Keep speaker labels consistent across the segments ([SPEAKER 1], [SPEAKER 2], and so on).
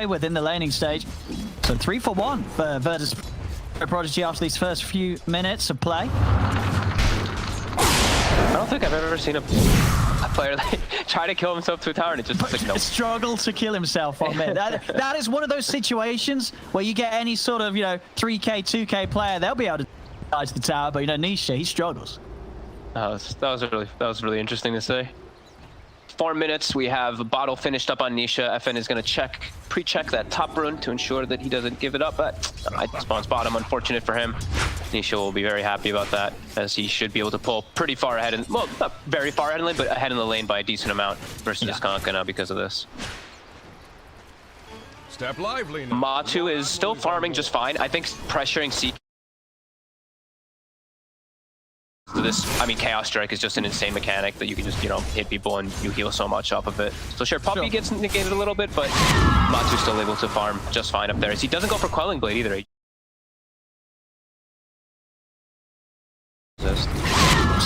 [SPEAKER 1] within the laning stage. So 3 for 1 for VP.Prodigy after these first few minutes of play.
[SPEAKER 2] I don't think I've ever seen a player like, try to kill himself to a tower and it just like, no.
[SPEAKER 1] Struggle to kill himself on mid. That is one of those situations where you get any sort of, 3K, 2K player, they'll be able to die to the tower, but Nisha, he struggles.
[SPEAKER 2] That was really interesting to see. 4 minutes, we have a bottle finished up on Nisha. FN is going to pre-check that top rune to ensure that he doesn't give it up, but spawns bottom, unfortunate for him. Nisha will be very happy about that, as he should be able to pull pretty far ahead, well, not very far ahead in the lane, but ahead in the lane by a decent amount versus his Kanka now because of this.
[SPEAKER 3] Step lively now.
[SPEAKER 2] Matu is still farming just fine. I think pressuring CK. So this, Chaos Strike is just an insane mechanic that you can just, hit people and you heal so much off of it. So sure, Puppy gets negated a little bit, but Matu's still able to farm just fine up there. He doesn't go for Quelling Blade either.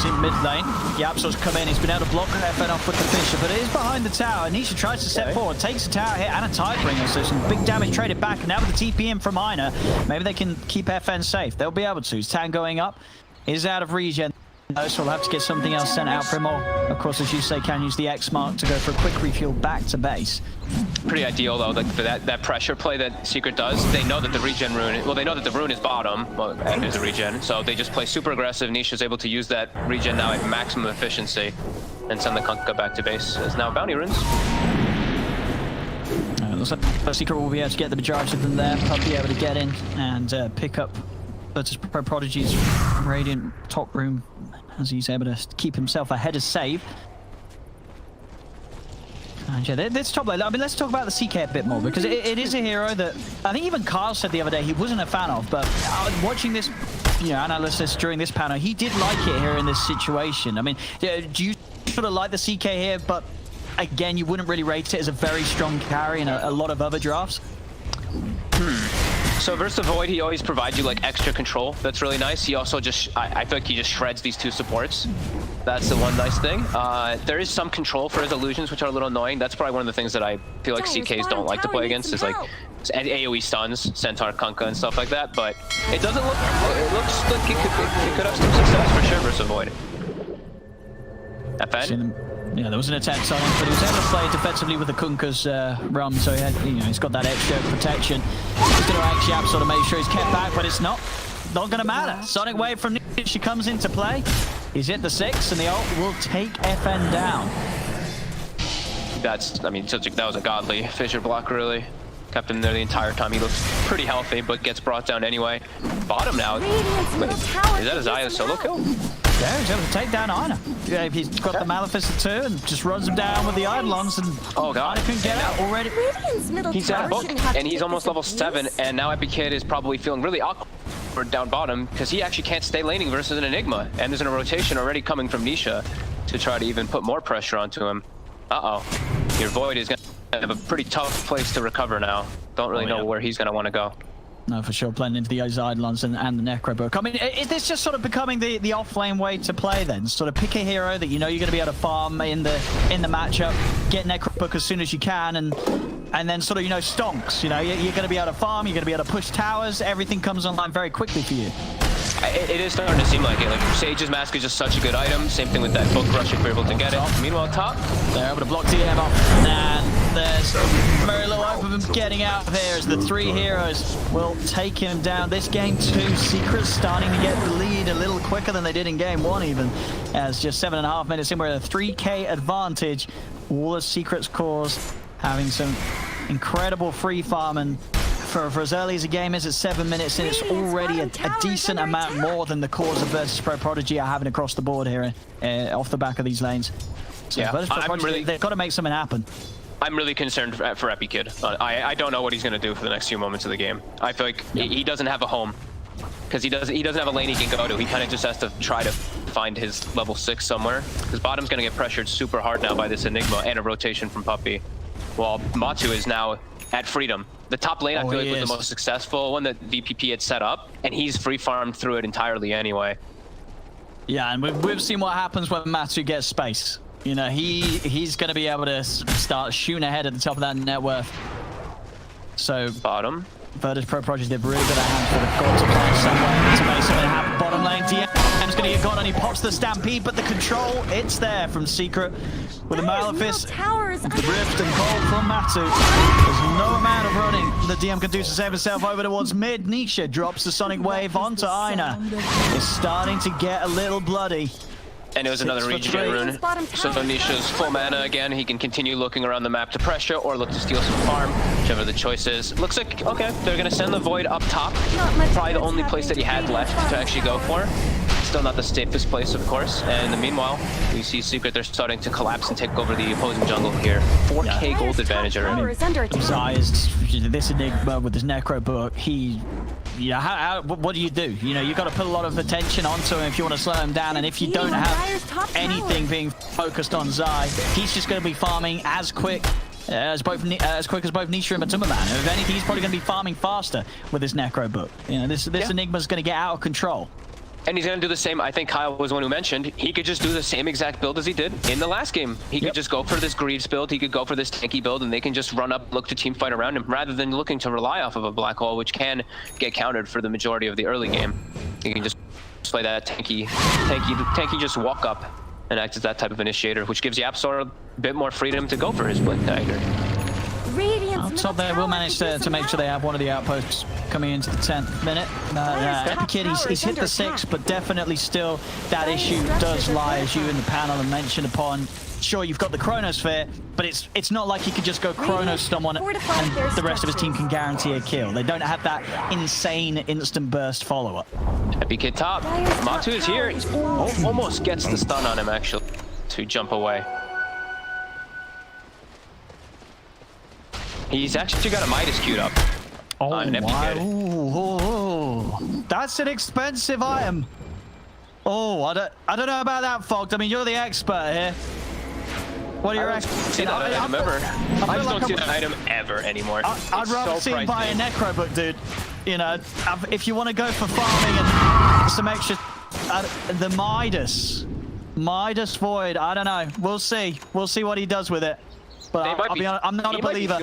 [SPEAKER 1] In mid lane, Yapso's come in, he's been able to block FN off with the finisher, but it is behind the tower. Nisha tries to step forward, takes a tower hit and a Tidebringer, so some big damage traded back, and now with the TP in from Ina, maybe they can keep FN safe. They'll be able to. Tan going up, is out of regen, so we'll have to get something else sent out for him, or of course, as you say, can use the X mark to go for a quick refuel back to base.
[SPEAKER 2] Pretty ideal though, like for that pressure play that Secret does. They know that the regen rune, well, they know that the rune is bottom, well, and there's a regen, so they just play super aggressive. Nisha's able to use that regen now at maximum efficiency and send the Kunkka back to base. As now bounty runes.
[SPEAKER 1] Looks like Secret will be able to get the majority of them there. Puppy able to get in and pick up VP.Prodigy's Radiant top room as he's able to keep himself ahead of save. And yeah, this top lane, let's talk about the CK a bit more, because it is a hero that I think even Kyle said the other day he wasn't a fan of, but watching this analysis during this panel, he did like it here in this situation. Do you sort of like the CK here, but again, you wouldn't really rate it as a very strong carry in a lot of other drafts?
[SPEAKER 2] So versus the Void, he always provides you like extra control. That's really nice. He also just, I feel like he just shreds these two supports. That's the one nice thing. There is some control for his illusions, which are a little annoying. That's probably one of the things that I feel like CKs don't like to play against, is like AoE stuns, Centaur, Kunkka, and stuff like that. But it doesn't look, it looks like it could have some success for sure versus Void. FN?
[SPEAKER 1] Yeah, there was an attempt on him, but he was able to play defensively with the Kunkka's run, so he had, he's got that extra protection. He's going to actually sort of make sure he's kept back, but it's not going to matter. Sonic Wave from Nisha comes into play. He's hit the 6, and the ult will take FN down.
[SPEAKER 2] That's, that was a godly Fissure block, really. Kept him there the entire time. He looks pretty healthy, but gets brought down anyway. Bottom now. Wait, is that a Xayah solo kill?
[SPEAKER 1] Yeah, he's able to take down Ina. Yeah, he's got the Maleficent too and just runs him down with the Eidolons, and
[SPEAKER 2] oh god,
[SPEAKER 1] Ina can get out already.
[SPEAKER 2] He's at book, and he's almost level 7, and now Epic Kid is probably feeling really awkward down bottom, because he actually can't stay laning versus an Enigma, and there's a rotation already coming from Nisha to try to even put more pressure onto him. Your Void is going to have a pretty tough place to recover now. Don't really know where he's going to want to go.
[SPEAKER 1] No, for sure, playing into the Eidolons and the Necro book. Is this just sort of becoming the off-lane way to play then? Sort of pick a hero that you're going to be able to farm in the matchup, get Necro book as soon as you can, and then sort of, stonks. You're going to be able to farm, you're going to be able to push towers, everything comes online very quickly for you.
[SPEAKER 2] It is starting to seem like it. Like, Sage's Mask is just such a good item. Same thing with that book rush if you're able to get it. Meanwhile, top.
[SPEAKER 1] They're able to block TM off. And there's very little hope of him getting out there as the 3 heroes will take him down. This game 2, Secret's starting to get the lead a little quicker than they did in game 1 even. As just 7.5 minutes in, we're at a 3K advantage. All of Secret's cores having some incredible free farm, and for as early as the game is at 7 minutes in, it's already a decent amount more than the cores of VP.Prodigy are having across the board here off the back of these lanes. So yeah, they've got to make something happen.
[SPEAKER 2] I'm really concerned for Epi Kid. I don't know what he's going to do for the next few moments of the game. I feel like he doesn't have a home, because he doesn't have a lane he can go to. He kind of just has to try to find his level 6 somewhere, because bottom's going to get pressured super hard now by this Enigma and a rotation from Puppy, while Matu is now at Freedom. The top lane, I feel like, was the most successful one that VPP had set up, and he's free farmed through it entirely anyway.
[SPEAKER 1] Yeah, and we've seen what happens when Matu gets space. He's going to be able to start shooting ahead at the top of that net worth. So
[SPEAKER 2] Bottom.
[SPEAKER 1] VP.Prodigy did really good at hands, but they've got to find somewhere to make something happen. Bottom lane, DM's going to get gone, and he pops the Stampede, but the control, it's there from Secret. With a Malefice, the Rift and Cold from Matu. There's no amount of running the DM can do to save himself over towards mid. Nisha drops the Sonic Wave onto Aina. It's starting to get a little bloody.
[SPEAKER 2] And it was another regen rune. So Nisha's full mana again. He can continue looking around the map to pressure or look to steal some farm, whichever the choice is. Looks like, okay, they're going to send the Void up top. Probably the only place that he had left to actually go for. Still not the safest place, of course. And meanwhile, we see Secret, they're starting to collapse and take over the opposing jungle here. 4k gold advantage already.
[SPEAKER 1] Zai, this Enigma with his Necro book, what do? You know, you've got to put a lot of attention onto him if you want to slow him down, and if you don't have anything being focused on Zai, he's just going to be farming as quick as both Nisha and Matuma Man. If anything, he's probably going to be farming faster with his Necro book. You know, this Enigma's going to get out of control.
[SPEAKER 2] And he's going to do the same. I think Kyle was the one who mentioned he could just do the same exact build as he did in the last game. He could just go for this Greaves build. He could go for this tanky build, and they can just run up, look to team fight around him, rather than looking to rely off of a Black Hole, which can get countered for the majority of the early game. You can just play that tanky just walk up and act as that type of initiator, which gives Yapsor a bit more freedom to go for his Blink Dagger.
[SPEAKER 1] Top there will manage to make sure they have one of the outposts coming into the 10th minute. Epikid, he's hit the 6, but definitely still that issue does lie, as you in the panel have mentioned upon. Sure, you've got the Chronosphere, but it's not like he could just go Chronos someone and the rest of his team can guarantee a kill. They don't have that insane instant burst follow-up.
[SPEAKER 2] Epikid top. Matu is here. Almost gets the stun on him, actually, to jump away. He's actually got a Midas queued up.
[SPEAKER 1] Oh, wow. That's an expensive item. Oh, I don't know about that, Fogged. I mean, you're the expert here. What do you reckon?
[SPEAKER 2] I just don't see that item ever anymore.
[SPEAKER 1] I'd rather see him buy a Necro book, dude. You know, if you want to go for farming and some extra... the Midas Void, I don't know. We'll see. We'll see what he does with it. But I'll be honest, I'm not a believer.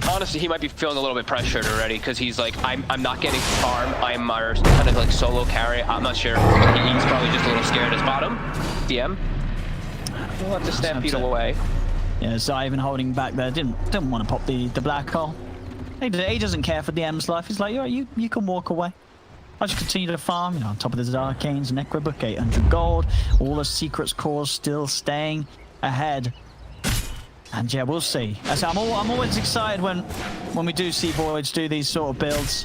[SPEAKER 2] Honestly, he might be feeling a little bit pressured already, because he's like, I'm not getting farm. I'm kind of like solo carry. I'm not sure. He's probably just a little scared as bottom. DM. We'll have to stampede away.
[SPEAKER 1] Yeah, Zai even holding back there. Didn't want to pop the Black Hole. He doesn't care for DM's life. He's like, you can walk away. I'll just continue to farm, you know, on top of the Arcanes, Necro book, 800 gold. All the Secrets cores still staying ahead. And yeah, we'll see. I'm always excited when we do see Voids do these sort of builds,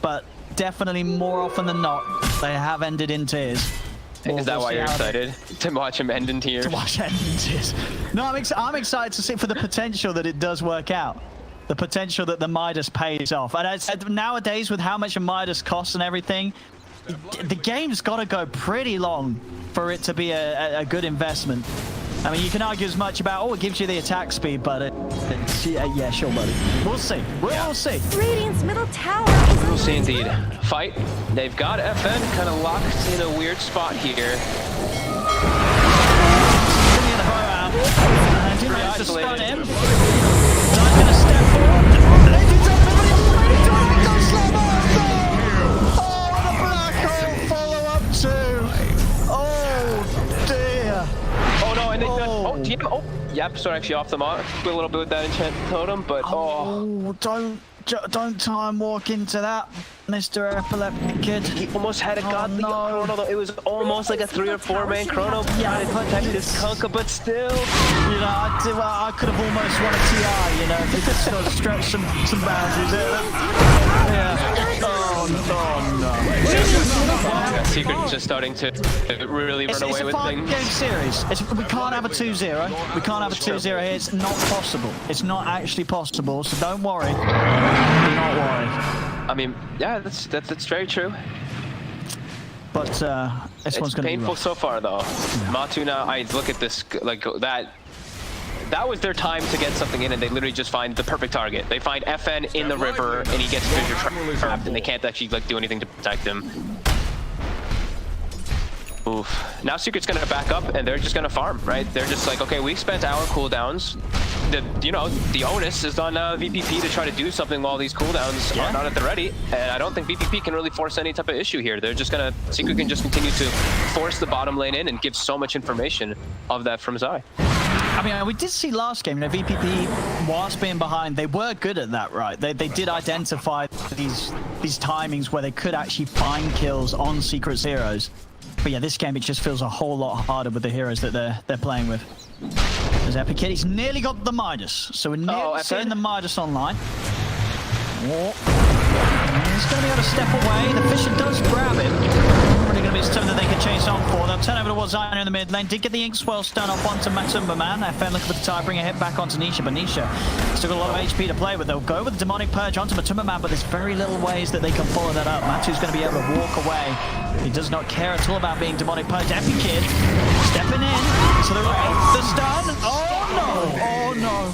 [SPEAKER 1] but definitely more often than not, they have ended in tears.
[SPEAKER 2] Is that why you're excited to watch him end in tears?
[SPEAKER 1] To watch him end in tears. No, I'm excited to see for the potential that it does work out. The potential that the Midas pays off. And I said nowadays, with how much a Midas costs and everything, the game's got to go pretty long for it to be a good investment. I mean, you can argue as much about, it gives you the attack speed, but yeah, sure, buddy. We'll see. We'll see.
[SPEAKER 3] Radiant's middle tower.
[SPEAKER 2] We'll see indeed. Fight. They've got FN kind of locked in a weird spot here.
[SPEAKER 1] Isolated. Not gonna step forward.
[SPEAKER 2] Yep, so actually off the mark a little bit with that enchanted totem, but
[SPEAKER 1] don't time walk into that, Mr. Epileptic Kid.
[SPEAKER 2] He almost had a godly chrono though. It was almost like a 3 or 4 man chrono. Yeah, to protect his Kunkka, but still.
[SPEAKER 1] You know, I could have almost won a TI, you know, if he could sort of stretch some boundaries there. Yeah. Oh no.
[SPEAKER 2] Yeah, Secret's just starting to really run away with things.
[SPEAKER 1] It's a 5-game series. We can't have a 2-0. We can't have a 2-0 here. It's not possible. It's not actually possible, so don't worry. Do not worry.
[SPEAKER 2] I mean, yeah, that's very true.
[SPEAKER 1] But this one's going to be
[SPEAKER 2] painful so far, though. Yeah. Matuna, I look at this like that was their time to get something in, and they literally just find the perfect target. They find FN in the river, and he gets fissure trapped, and they can't actually like do anything to protect him. Oof. Now Secret's gonna back up, and they're just gonna farm, right? They're just like, okay, we spent our cooldowns. the onus is on VP.P to try to do something while these cooldowns are not at the ready, and I don't think VP.P can really force any type of issue here. They're just gonna Secret can just continue to force the bottom lane in and give so much information of that from Zai.
[SPEAKER 1] I mean, we did see last game, VP.P, whilst being behind, they were good at that, right? They did identify these timings where they could actually find kills on Secret's heroes. But yeah, this game, it just feels a whole lot harder with the heroes that they're playing with. As Epic Kid, he's nearly got the Midas. So we're nearly seeing the Midas online. Oh. He's going to be able to step away. The Fisher does grab him. Probably going to be something that they can chase on for. They'll turn over towards Ziner in the mid lane. Did get the Inkswell stun off onto Matumba Man. FN looking for the tie, bring a hit back onto Nisha, but Nisha still got a lot of HP to play with. They'll go with the Demonic Purge onto Matumba Man, but there's very little ways that they can follow that up. Matu's going to be able to walk away. He does not care at all about being Demonic Purge. Epic Kid stepping in to the right. The stun. Oh no! Oh no!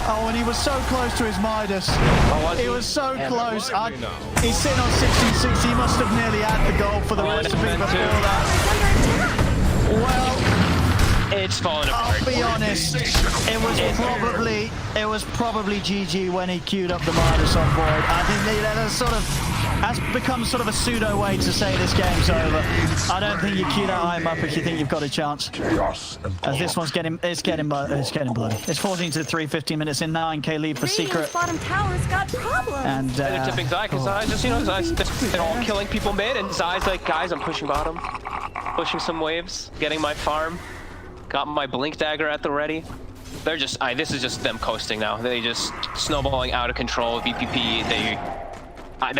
[SPEAKER 1] Oh, and he was so close to his Midas. He was so close. He's sitting on 16-6. He must have nearly had the goal for the recipe before that. Well,
[SPEAKER 2] it's falling apart.
[SPEAKER 1] I'll be honest. It was probably GG when he queued up the Midas on Void. I think that's become sort of a pseudo way to say this game's over. I don't think you queue that item up if you think you've got a chance. As this one's getting bloody. It's 14-3, 15 minutes in, 9k lead for Secret.
[SPEAKER 3] Bottom tower's got problems.
[SPEAKER 1] And
[SPEAKER 2] they're tipping Zai, because Zai just, they're all killing people mid, and Zai's like, guys, I'm pushing bottom. Pushing some waves, getting my farm. Got my Blink Dagger at the ready. They're just, this is just them coasting now. They just snowballing out of control. VP.P, they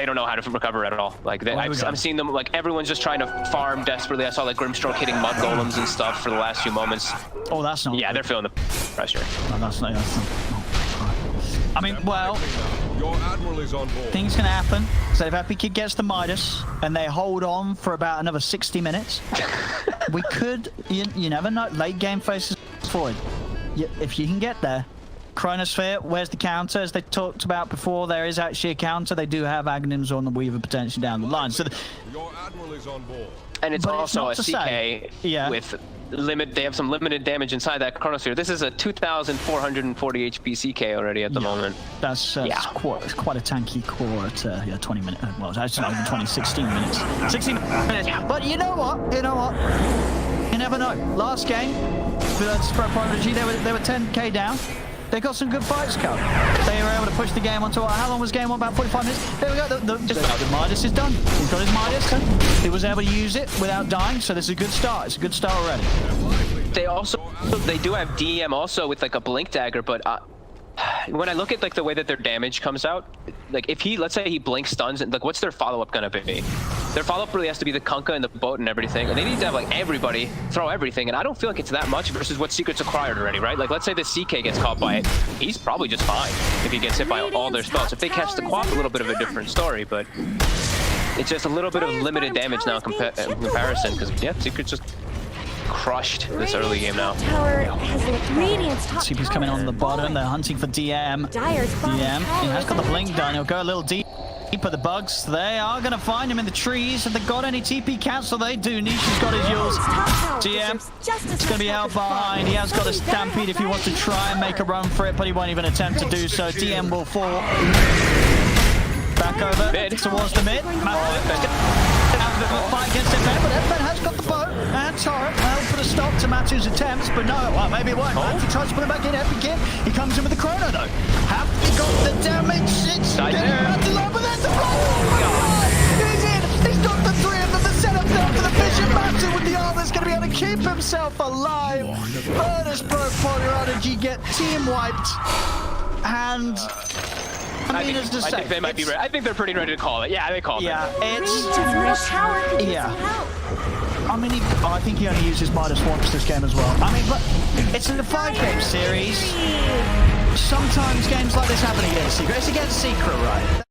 [SPEAKER 2] don't know how to recover at all. Like I'm seeing them, like everyone's just trying to farm desperately. I saw like Grimstroke hitting mud golems and stuff for the last few moments.
[SPEAKER 1] Oh, that's not.
[SPEAKER 2] Yeah, they're feeling the pressure.
[SPEAKER 1] No, that's not. I mean, well, things can happen. So if Epic Kid gets the Midas and they hold on for about another 60 minutes, we could. You never know. Late game faces forward. If you can get there. Chronosphere, where's the counter? As they talked about before, there is actually a counter. They do have Aghanims on the Weaver potentially down the line. So
[SPEAKER 2] your Admiral is on board. And it's also a CK with they have some limited damage inside that Chronosphere. This is a 2,440 HP CK already at the moment.
[SPEAKER 1] That's quite a tanky core at 20 minutes. Well, it's actually not even 20, 16 minutes. 16 minutes. But you know what? You never know. Last game, VP.Prodigy, they were 10k down. They got some good fights coming. They were able to push the game onto how long was game on? About 45 minutes. There we go. The Midas is done. He's got his Midas. He was able to use it without dying, so this is a good start. It's a good start already.
[SPEAKER 2] They do have DM also with like a Blink Dagger, but when I look at like the way that their damage comes out, like if let's say he blink stuns, and like what's their follow-up gonna be? Their follow-up really has to be the Kunkka and the boat and everything, and they need to have like everybody throw everything, and I don't feel like it's that much versus what Secret's acquired already, right? Like let's say the CK gets caught by it, he's probably just fine if he gets hit by all their spells. If they catch the Quap, a little bit of a different story, but it's just a little bit of limited damage now in comparison, because Secret's just crushed this early game now.
[SPEAKER 1] CP's coming on the bottom. They're hunting for DM. DM. He has got the blink done. He'll go a little deep. But the bugs, they are going to find him in the trees. Have they got any TP cancel? They do. Nisha's got his Yules. DM, it's going to be out behind. He has got a Stampede if he wants to try and make a run for it, but he won't even attempt to do so. DM will fall. Back over towards the mid. Fight against FN, but FN has got the bow and turret. That'll put a stop to Matu's attempts, but no, well, maybe it won't. Matu tries to put him back in. Epic Kid, he comes in with the chrono though. Have he got the damage? It's getting Matu low, but there's the blow. He's in. He's got the three of them. The setup down for the Fisher. Matu with the armor's going to be able to keep himself alive. VP.Prodigy get team wiped. And I think
[SPEAKER 2] they might be ready. I think they're pretty ready to call it. Yeah, they called it.
[SPEAKER 1] Yeah, I mean, I think he only uses Midas once this game as well. I mean, but it's in a 5-game series. Sometimes games like this happen against Secret. It's against Secret, right?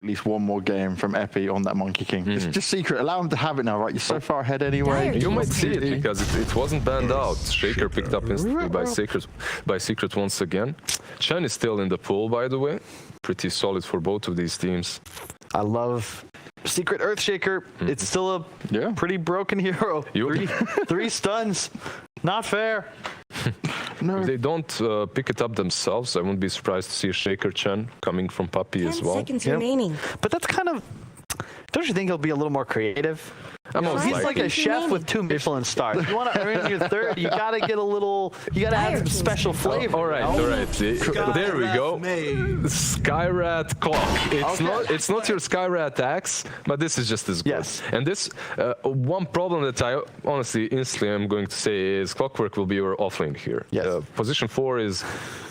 [SPEAKER 4] at least one more game from Epi on that Monkey King. It's just Secret. Allow him to have it now, right? You're so far ahead anyway.
[SPEAKER 5] You might see it because it wasn't banned out. Shaker picked up instantly by Secret once again. Chen is still in the pool, by the way. Pretty solid for both of these teams.
[SPEAKER 6] I love Secret Earthshaker. It's still a pretty broken hero. Three stuns. Not fair.
[SPEAKER 5] No. If they don't pick it up themselves, I wouldn't be surprised to see a Shaker Chen coming from Puppy as well.
[SPEAKER 3] 10 seconds remaining.
[SPEAKER 6] But that's kind of... Don't you think he'll be a little more creative? He's like a chef with 2 Michelin stars. You want to earn your third, you got to get a little... You got to add some special flavor.
[SPEAKER 5] All right. There we go. Skyrat Clock. It's not your Skyrat axe, but this is just as good.
[SPEAKER 6] Yes.
[SPEAKER 5] And this, one problem that I honestly, instantly am going to say is Clockwork will be your offlane here.
[SPEAKER 6] Yes.
[SPEAKER 5] Position 4 is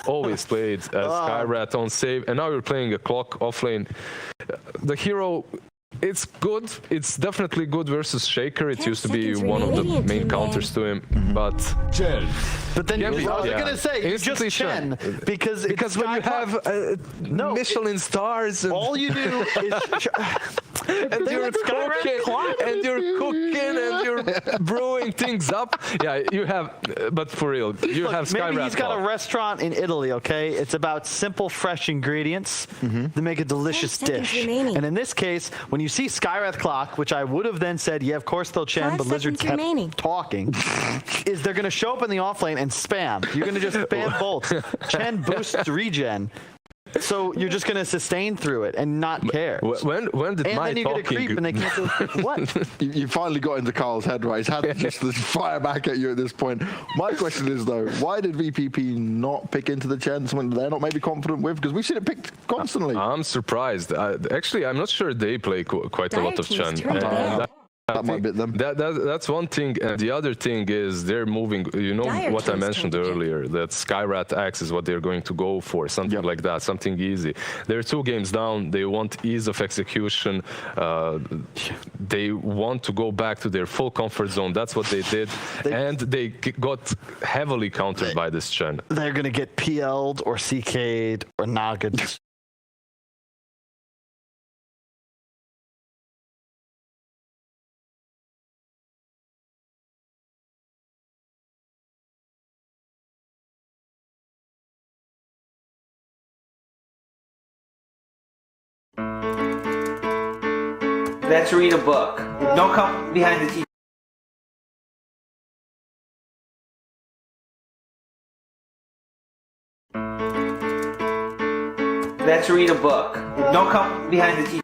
[SPEAKER 5] always played as Skyrat on save, and now you're playing a Clock offlane. The hero... It's good. It's definitely good versus Shaker. It used to be one of the main counters to him, but
[SPEAKER 6] then I was gonna say just Chen because
[SPEAKER 5] when you have Michelin stars, and
[SPEAKER 6] all you do is
[SPEAKER 5] and you're cooking and you're brewing things up. Yeah, you have. But for real, you have Skyrat.
[SPEAKER 6] Maybe he's got a restaurant in Italy. Okay, it's about simple, fresh ingredients to make a delicious dish. And in this case, when you see Skyrath Clock, which I would have then said, yeah, of course they'll Chen, but Lizard kept talking, is they're going to show up in the offlane and spam. You're going to just spam bolts. Chen boosts regen. So you're just going to sustain through it and not care.
[SPEAKER 5] When did
[SPEAKER 6] and
[SPEAKER 5] my
[SPEAKER 6] then you
[SPEAKER 5] talking...
[SPEAKER 6] get a creep and they can't do what?
[SPEAKER 4] You finally got into Carl's head, right? He's had to just fire back at you at this point. My question is, though, why did VPP not pick into the Chen when they're not maybe confident with? Because we've seen it picked constantly.
[SPEAKER 5] I'm surprised. Actually, I'm not sure they play quite a lot of Chen.
[SPEAKER 4] That might bit them.
[SPEAKER 5] That's one thing, and the other thing is they're moving. You know what I mentioned earlier, that Skyrat Axe is what they're going to go for, something like that, something easy. They're 2 games down. They want ease of execution. They want to go back to their full comfort zone. That's what they did, and they got heavily countered by this Chen.
[SPEAKER 6] They're going to get PL'd or CK'd or Nagad.
[SPEAKER 7] Let's read a book. Don't come behind the teacher. Let's read a book. Don't come behind the teacher.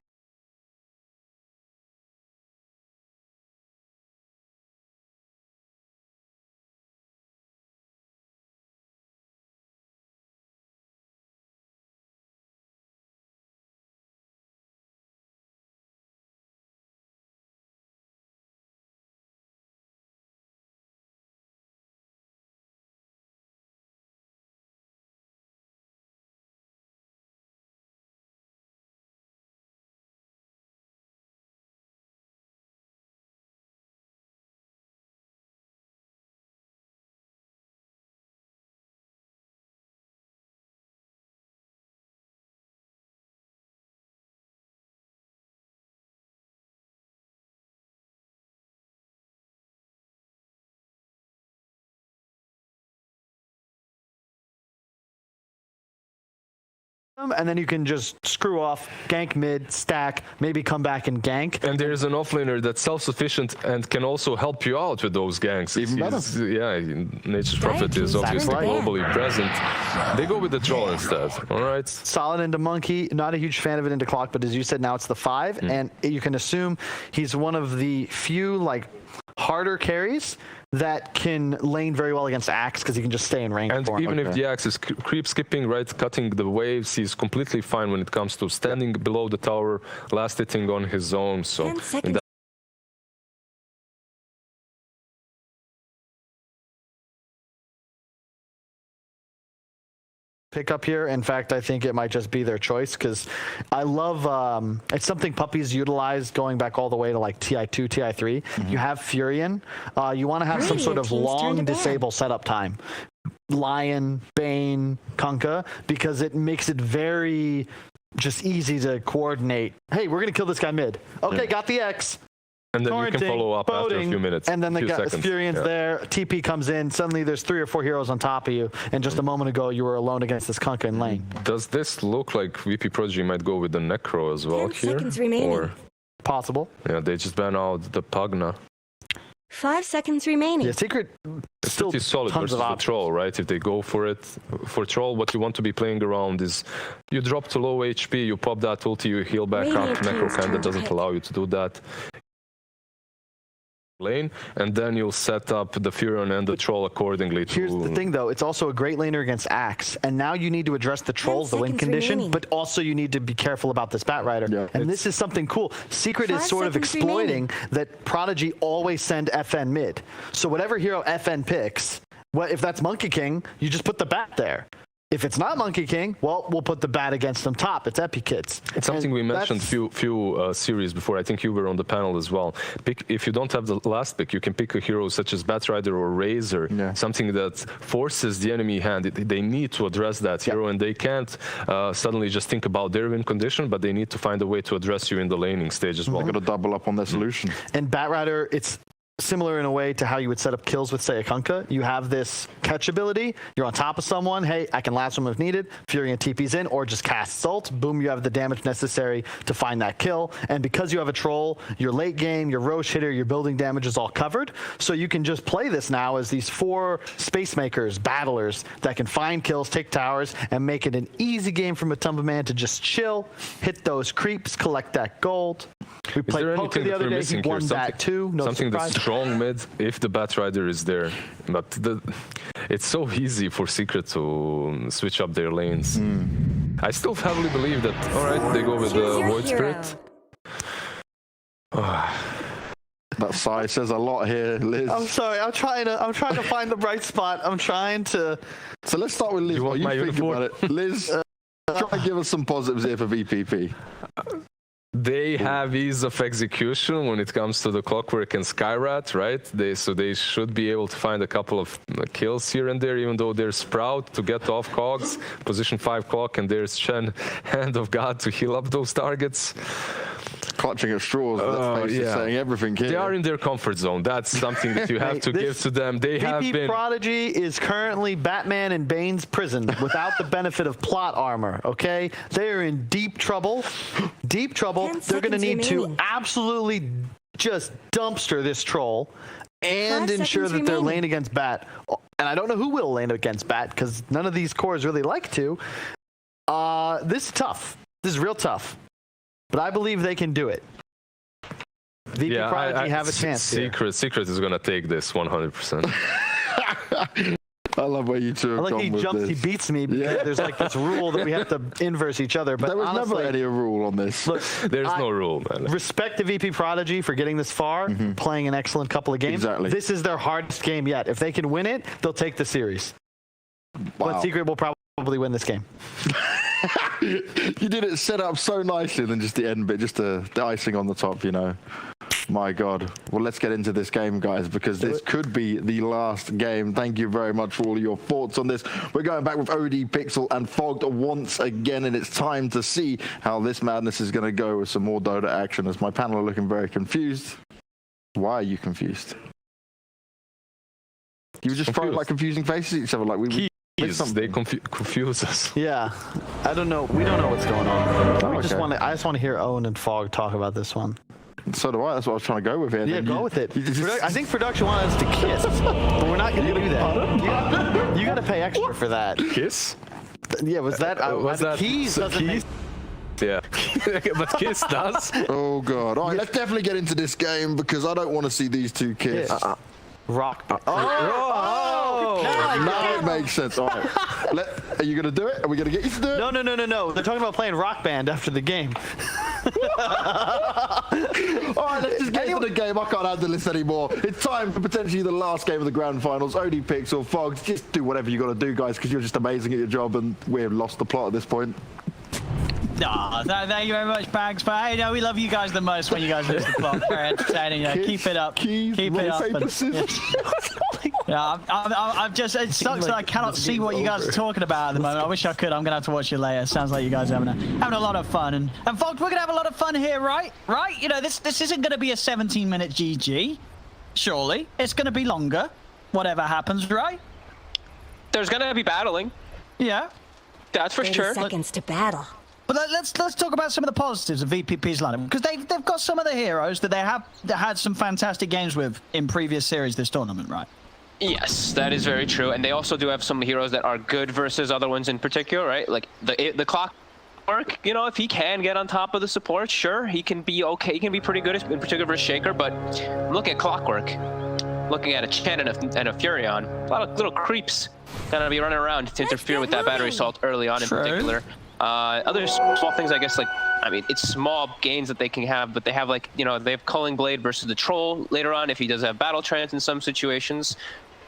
[SPEAKER 6] And then you can just screw off, gank mid, stack, maybe come back and gank.
[SPEAKER 5] And there's an offlaner that's self-sufficient and can also help you out with those ganks.
[SPEAKER 4] Even better.
[SPEAKER 5] Yeah, Nature's Prophet is obviously globally present. They go with the troll instead, all right?
[SPEAKER 6] Solid into Monkey, not a huge fan of it into Clock, but as you said, now it's the 5, and you can assume he's one of the few, like, harder carries that can lane very well against Axe because he can just stay in range.
[SPEAKER 5] And even if the Axe is creep skipping, right, cutting the waves, he's completely fine when it comes to standing below the tower, last hitting on his own. So in that
[SPEAKER 6] pick up here. In fact, I think it might just be their choice because I love it's something Puppies utilized going back all the way to like TI2, TI3. You have Furion. You want to have some sort of long disable setup time. Lion, Bane, Kunkka, because it makes it very just easy to coordinate. Hey, we're going to kill this guy mid. Okay, got the X.
[SPEAKER 5] And then you can follow up after a few minutes.
[SPEAKER 6] And then the
[SPEAKER 5] seconds.
[SPEAKER 6] Furian's there, TP comes in, suddenly there's 3 or 4 heroes on top of you, and just a moment ago you were alone against this Kunkka in lane.
[SPEAKER 5] Does this look like VP.Prodigy might go with the Necro as well
[SPEAKER 3] 10
[SPEAKER 5] here?
[SPEAKER 3] seconds remaining.
[SPEAKER 5] Or,
[SPEAKER 6] Possible.
[SPEAKER 5] yeah, they just ban out the Pugna.
[SPEAKER 3] 5 seconds remaining.
[SPEAKER 6] Yeah, Secret still
[SPEAKER 5] Pretty solid
[SPEAKER 6] tons
[SPEAKER 5] versus
[SPEAKER 6] of
[SPEAKER 5] the
[SPEAKER 6] options.
[SPEAKER 5] Troll, right? If they go for it. For Troll, what you want to be playing around is you drop to low HP, you pop that ulti, you heal back up.
[SPEAKER 3] Radiant
[SPEAKER 5] Necro
[SPEAKER 3] team's
[SPEAKER 5] kinda
[SPEAKER 3] turn
[SPEAKER 5] doesn't
[SPEAKER 3] pick.
[SPEAKER 5] allow you to do that. Lane, and then you'll set up the Furion and the Troll accordingly.
[SPEAKER 6] Here's the thing, though. It's also a great laner against Axe, and now you need to address the trolls, the win
[SPEAKER 3] seconds
[SPEAKER 6] condition,
[SPEAKER 3] remaining.
[SPEAKER 6] but also you need to be careful about this Bat Rider.
[SPEAKER 4] Yeah,
[SPEAKER 6] and this is something cool. Secret
[SPEAKER 3] 5
[SPEAKER 6] is sort of
[SPEAKER 3] seconds
[SPEAKER 6] exploiting that Prodigy always send FN mid. So whatever hero FN picks, if that's Monkey King, you just put the Bat there. If it's not Monkey King, well, we'll put the Bat against them top. It's Epi Kids.
[SPEAKER 5] It's something we mentioned few series before. I think you were on the panel as well. If you don't have the last pick, you can pick a hero such as Batrider or Razor, something that forces the enemy hand. They need to address that hero, and they can't suddenly just think about their win condition, but they need to find a way to address you in the laning stage as well.
[SPEAKER 4] They're going to double up on their solution.
[SPEAKER 6] And Batrider, it's similar in a way to how you would set up kills with, say, a Kunkka. You have this catch ability. You're on top of someone. Hey, I can last them if needed. Furion TP's in, or just casts ult. Boom, you have the damage necessary to find that kill. And because you have a troll, your late game, your Roche hitter, your building damage is all covered. So you can just play this now as these 4 space makers, battlers, that can find kills, take towers, and make it an easy game for Matumba Man to just chill, hit those creeps, collect that gold. We played poker the other day. He won that too. No
[SPEAKER 5] something
[SPEAKER 6] surprise.
[SPEAKER 5] that's strong mid if the Batrider is there, but it's so easy for Secret to switch up their lanes. I still heavily believe that. All right, they go with the
[SPEAKER 3] Choose your
[SPEAKER 5] Void
[SPEAKER 3] hero.
[SPEAKER 5] Spirit.
[SPEAKER 4] That sigh says a lot here, Liz.
[SPEAKER 6] I'm sorry. I'm trying to find the bright spot. I'm trying to.
[SPEAKER 4] So let's start with Liz.
[SPEAKER 5] You
[SPEAKER 4] What
[SPEAKER 5] want
[SPEAKER 4] you
[SPEAKER 5] my
[SPEAKER 4] think
[SPEAKER 5] uniform?
[SPEAKER 4] about it? Liz, try and give us some positives here for VPP.
[SPEAKER 5] They have ease of execution when it comes to the Clockwork and Skyrat, right? So they should be able to find a couple of kills here and there, even though there's Sprout to get off cogs, position 5 clock, and there's Chen, Hand of God, to heal up those targets.
[SPEAKER 4] Clutching at straws, let's face it, saying everything here.
[SPEAKER 5] They are in their comfort zone. That's something that you have to give to them. They have been.
[SPEAKER 6] VP.Prodigy is currently Batman in Bane's prison without the benefit of plot armor, okay? They are in deep trouble. Deep trouble.
[SPEAKER 3] 10
[SPEAKER 6] They're going to
[SPEAKER 3] seconds
[SPEAKER 6] need
[SPEAKER 3] remaining.
[SPEAKER 6] to absolutely just dumpster this troll and
[SPEAKER 3] 5
[SPEAKER 6] ensure
[SPEAKER 3] seconds
[SPEAKER 6] that they're
[SPEAKER 3] remaining.
[SPEAKER 6] lane against Bat. And I don't know who will lane against Bat because none of these cores really like to. This is tough. This is real tough. But I believe they can do it. VP.Prodigy have a chance here.
[SPEAKER 5] Secret is going to take this 100%.
[SPEAKER 4] I love where you two have
[SPEAKER 6] I like
[SPEAKER 4] gone
[SPEAKER 6] he
[SPEAKER 4] with
[SPEAKER 6] jumps,
[SPEAKER 4] this.
[SPEAKER 6] he beats me because there's like this rule that we have to inverse each other. But
[SPEAKER 4] There was
[SPEAKER 6] honestly,
[SPEAKER 4] never any rule on this.
[SPEAKER 6] look,
[SPEAKER 5] There's no rule, man.
[SPEAKER 6] respect to VP.Prodigy for getting this far, playing an excellent couple of games.
[SPEAKER 4] Exactly.
[SPEAKER 6] This is their hardest game yet. If they can win it, they'll take the series.
[SPEAKER 4] Wow.
[SPEAKER 6] But Secret will probably win this game.
[SPEAKER 4] You did it set up so nicely, then just the end bit, just the icing on the top, you know. My God. Well, let's get into this game, guys, because this could be the last game. Thank you very much for all of your thoughts on this. We're going back with OD, Pixel, and Fogged once again, and it's time to see how this madness is going to go with some more Dota action, as my panel are looking very confused. Why are you confused? You were just throwing like confusing faces at each other, like we missed something.
[SPEAKER 5] They confuse us.
[SPEAKER 6] Yeah, I don't know. We don't know what's going on.
[SPEAKER 4] Oh,
[SPEAKER 6] I just
[SPEAKER 4] okay.
[SPEAKER 6] want to hear Owen and Fogg talk about this one.
[SPEAKER 4] So do I. That's what I was trying to go with here.
[SPEAKER 6] Yeah,
[SPEAKER 4] Then
[SPEAKER 6] go
[SPEAKER 4] you-
[SPEAKER 6] with it.
[SPEAKER 4] you just-
[SPEAKER 6] I think production wanted us to kiss, but we're not going to do that. You got to pay extra for that.
[SPEAKER 5] Kiss?
[SPEAKER 6] Yeah, was that?
[SPEAKER 5] Was that
[SPEAKER 6] Keys doesn't make.
[SPEAKER 5] Yeah. But Kiss does.
[SPEAKER 4] Oh God! All right, let's definitely get into this game because I don't want to see these two kiss.
[SPEAKER 6] Yeah. Rock.
[SPEAKER 4] Now it makes sense. All right, are you gonna do it? Are we gonna get you to do it?
[SPEAKER 6] No. They're talking about playing Rock Band after the game.
[SPEAKER 4] All right, let's just get into the game. I can't handle this anymore. It's time for potentially the last game of the grand finals. OD, Pixel, Fogs, just do whatever you got to do, guys, because you're just amazing at your job, and we've lost the plot at this point.
[SPEAKER 1] Thank you very much, Bags. But hey, no, we love you guys the most when you guys lose the plot. Very entertaining. Yeah, keep it up. Keep it up. Yeah, I'm just, it sucks that I cannot see what you guys are talking about at the moment. I wish I could. I'm going to have to watch it later. Sounds like you guys are having a lot of fun. And folks, we're going to have a lot of fun here, right? Right? You know, this isn't going to be a 17-minute GG. Surely. It's going to be longer. Whatever happens, right?
[SPEAKER 2] There's going to be battling.
[SPEAKER 1] Yeah.
[SPEAKER 2] That's for
[SPEAKER 3] 30
[SPEAKER 2] sure.
[SPEAKER 3] seconds to battle.
[SPEAKER 1] But let's talk about some of the positives of VPP's lineup, because they've got some of the heroes that they have had some fantastic games with in previous series this tournament, right?
[SPEAKER 2] Yes, that is very true, and they also do have some heroes that are good versus other ones in particular, right? Like the Clockwork, you know, if he can get on top of the support, sure, he can be okay, he can be pretty good in particular versus Shaker. But look at Clockwork, looking at a Chen and a Furion, a lot of little creeps gonna be running around to interfere with that battery assault early on in particular. Other small things, I guess, like, I mean, it's small gains that they can have, but they have, like, you know, they have Culling Blade versus the Troll later on if he does have Battle Trance in some situations.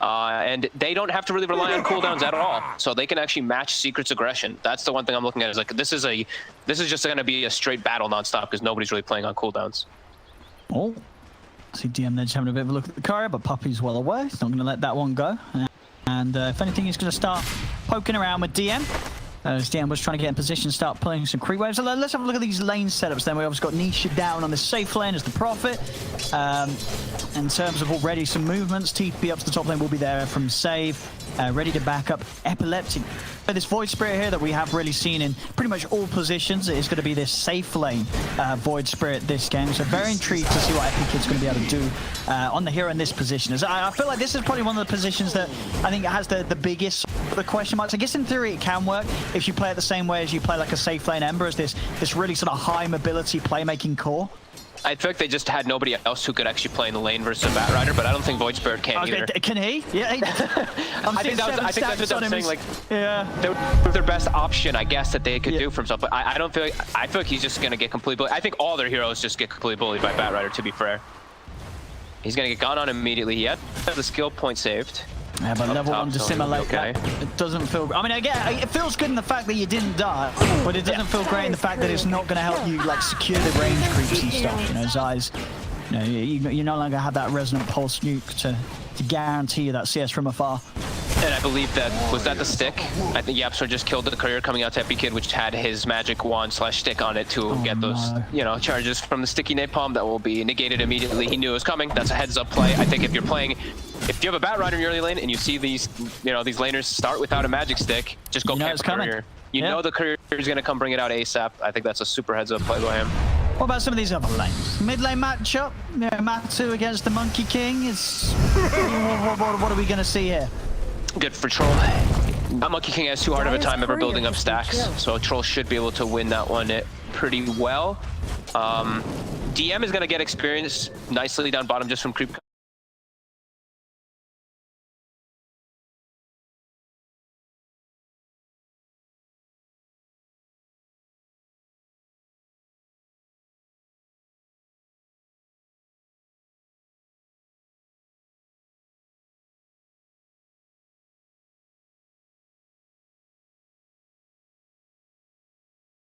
[SPEAKER 2] And they don't have to really rely on cooldowns at all, so they can actually match Secret's aggression. That's the one thing I'm looking at, is like, this is just going to be a straight battle nonstop because nobody's really playing on cooldowns.
[SPEAKER 1] Oh, I see DM Nedge having a bit of a look at the courier, but Puppy's well away. He's not going to let that one go. And if anything, he's going to start poking around with DM. As DM was trying to get in position, start pulling some creep waves. So let's have a look at these lane setups then. We obviously got Nisha down on the safe lane as the Prophet. In terms of already some movements, TP up to the top lane will be there from Save, ready to back up Epileptic. But this Void Spirit here that we have really seen in pretty much all positions is going to be this safe lane Void Spirit this game. So very intrigued to see what Epikid's going to be able to do on the hero in this position. As I feel like this is probably one of the positions that I think has the biggest question marks. I guess in theory it can work if you play it the same way as you play like a safe lane Ember, as this really sort of high mobility playmaking core.
[SPEAKER 2] I feel like they just had nobody else who could actually play in the lane versus a Bat Rider, but I don't think Void Spirit can either.
[SPEAKER 1] Can he? Yeah.
[SPEAKER 2] I think that's what I'm saying. Like,
[SPEAKER 1] yeah,
[SPEAKER 2] they would their best option, I guess, that they could do for himself. But I don't feel like, I feel like he's just gonna get completely bullied. I think all their heroes just get completely bullied by Bat Rider, to be fair. He's gonna get gone on immediately. He has the skill point saved.
[SPEAKER 1] Yeah, but level 1 to simulate that, it doesn't feel... I mean, again, it feels good in the fact that you didn't die, but it doesn't feel great in the fact that it's not going to help you, like, secure the range creeps and stuff, you know, Zai's... You know, you no longer have that resonant pulse nuke to guarantee you that CS from afar.
[SPEAKER 2] And I believe that, was that the stick? I think Yapster just killed the courier coming out to Epikid, which had his magic wand / stick on it to get those, you know, charges from the sticky napalm that will be negated immediately. He knew it was coming. That's a heads up play. I think if you're playing, if you have a Bat Rider in your early lane and you see these, you know, these laners start without a magic stick, just go camp the courier. You know the courier is going to come bring it out ASAP. I think that's a super heads up play by him.
[SPEAKER 1] What about some of these other lanes? Mid lane matchup, yeah, Matu against the Monkey King. Is what are we going to see here?
[SPEAKER 2] Good for Troll. That Monkey King has too hard of a time ever building up stacks, so Troll should be able to win that one pretty well. DM is going to get experience nicely down bottom just from creep